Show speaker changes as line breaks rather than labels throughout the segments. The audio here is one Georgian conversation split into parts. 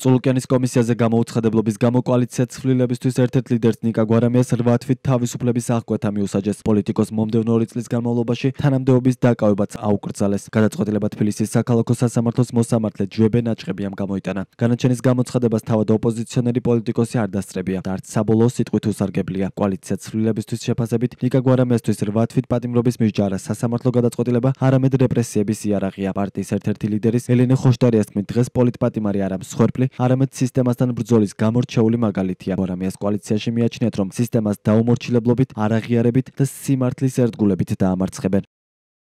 წულუკიანის კომისიაზე გამოუცხადებლობის გამო კოალიცია ცვლილებისთვის ერთ-ერთ ლიდერს ნიკა გვარამიას 8 თვით თავისუფლების აღკვეთა მიუსაჯეს. პოლიტიკოს მომდევნო 2 წლის განმავლობაში თანამდებობის დაკავებაც აუკრძალეს. გადაწყვეტილება თბილისის საქალაქო სასამართლოს მოსამართლე ჯვებე ნაჭყებიამ გამოიტანა. განაჩენის გამოცხადებას თავად ოპოზიციონერი პოლიტიკოსი არ დასწრებია და არც საბოლოო სიტყვით უსარგებლია. კოალიცია ცვლილებისთვის შეფასებით ნიკა გვარამიასთვის 8 თვით პატიმრობის მისჯარა სასამართლო გადაწყვეტილება არამედ რეპრესიების იარაღია. პარტიის ერთ-ერთი ლიდერის ელენე ხოშტარიას თქმით, დღეს პოლიტპატიმარი არა მსხვერპლი, არამედ სისტემასთან ბრძოლის გამორჩეული მაგალითია. გვარამიას კოალიციაში მიაჩნიათ, რომ სისტემას დაუმორჩილებლობით, არაღიარებით და სიმართლის ერთგულებით დაამარცხებენ.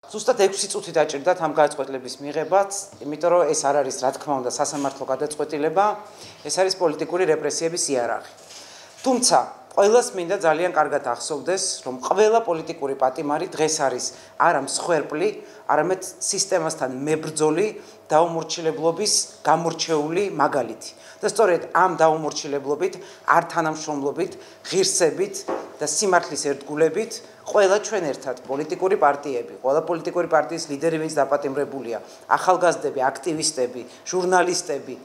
ზუსტად 6 წუთი დაჭირდათ ამ გადაწყვეტილების მიღებაც, იმიტომ რომ ეს არ არის, რა თქმა უნდა, სასამართლო გადაწყვეტილება, ეს არის პოლიტიკური რეპრესიების იარაღი. თუმცა ყველას მინდა ძალიან კარგად ახსოვდეს, რომ ყველა პოლიტიკური პატიმარი დღეს არის არა მსხვერპლი, არამედ სისტემასთან მებრძოლი დაუმორჩილებლობის გამორჩეული მაგალითი. და სწორედ ამ დაუმორჩილებლობით, არ თანამშრომლობით, ღირსებით და სიმართლის ერთგულებით ყველა ჩვენ ერთად პოლიტიკური პარტიები, ყველა პოლიტიკური პარტიის ლიდერი, ვინც დაპატიმრებულია, ახალგაზრდები, აქტივისტები, ჟურნალისტები,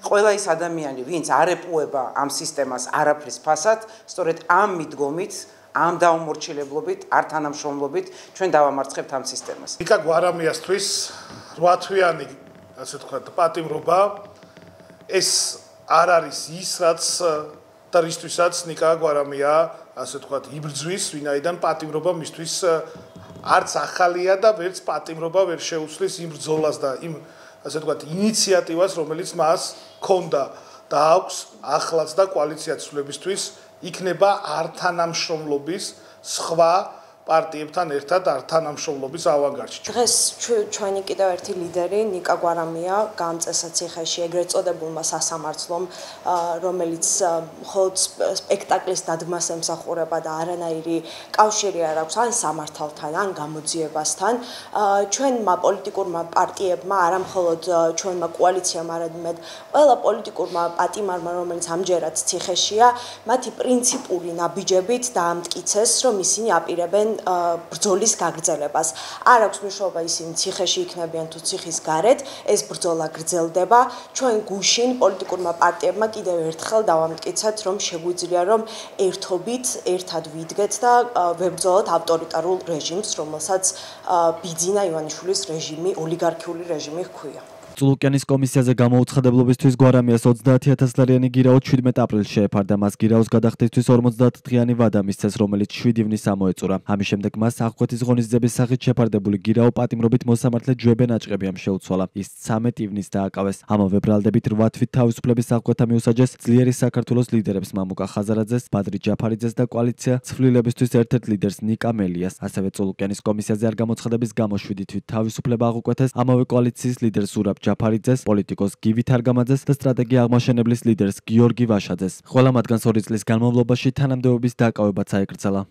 ყველა ის ადამიანი, ვინც არ ეპუება ამ სისტემას არაფრის ფასად, სწორედ ამ მიდგომით, ამ დაუმორჩილებლობით, არ თანამშრომლობით ჩვენ დავამარცხებთ ამ სისტემას.
ნიკა გვარამიასთვის 8 თვიანი, ასე ვთქვათ, პატიმრობა ეს არ არის ის, რაც და რისთვისაც ნიკა გვარამია, ასე ვთქვათ, იბრძვის, ვინაიდან პატიმრობა მისთვის არც ახალია და ვერც პატიმრობა ვერ შეუცვლის იმ ბრძოლას და იმ, ასე ვთქვათ, ინიციატივას, რომელიც მას ჰქონდა და აქვს ახლაც და კოალიცია ცვლილებისთვის იქნება არ თანამშრომლობის სხვა პარტიებთან ერთად არ თანამშრომლობის ავანგარდში.
დღეს ჩვენი კიდევ ერთი ლიდერი ნიკა გვარამია გამწესა ციხეში ეგრეთ წოდებულმა სასამართლომ, რომელიც მხოლოდ სპექტაკლის დადგმას ემსახურება და არანაირი კავშირი არ აქვს ან სამართალთან, ან გამოძიებასთან. ჩვენმა პოლიტიკურმა პარტიებმა, არა მხოლოდ ჩვენმა კოალიციამ, არამედ ყველა პოლიტიკურმა პატიმარმა, რომელიც ამჯერად ციხეშია, მათი პრინციპული ნაბიჯებით დაამტკიცეს, რომ ისინი აპირებენ ბრძოლის გაგრძელებას. არ აქვს მნიშვნელობა ისინი ციხეში იქნებიან თუ ციხის გარეთ, ეს ბრძოლა გრძელდება. ჩვენ გუშინ პოლიტიკურმა პარტიებმა კიდევ ერთხელ დავამტკიცეთ, რომ შეგვიძლია რომ ერთობით ერთად ვიდგეთ და ვებრძოლოთ ავტორიტარულ რეჟიმს, რომელსაც ბიძინა ივანიშვილის რეჟიმი, ოლიგარქიული რეჟიმი ჰქვია.
წულუკიანის კომისიაზე გამოუცხადებლობისთვის გვარამიას 30,000 ლარიანი გირაო 17 აპრილს შეეფარდა. მას გირაოს გადახდისთვის 50 დღიანი ვადა მისცეს, რომელიც 7 ივნისს ამოეწურა. ამის შემდეგ მას აღკვეთის ღონისძიების სახით შეფარდებული გირაო პატიმრობით მოსამართლე ჯვებე ნაჭყებიამ შეუცვალა. ის 13 ივნისს დააკავეს. ამავე ბრალდებით 8 თვით თავისუფლების აღკვეთა მიუსაჯეს ძლიერი საქართველოს ლიდერებს მამუკა ხაზარაძეს, ბადრი ჯაფარიძეს და კოალიცია ცვლილებისთვის ერთ-ერთ ლიდერს ნიკა მელიას. ასევე წულუკიანის კომისიაზე არ გამოცხადების გამო 7 თვით თავისუფლება აღუკვეთეს ამავე კოალიციის ლიდერს ზურაბ ჯაფარიძეს, პოლიტიკოს გივი თარგამაძეს და სტრატეგია აღმაშენებლის ლიდერს გიორგი ვაშაძეს. ყველა მათგანს 2 წლის განმავლობაში თანამდებობის დაკავებაც აეკრძალა.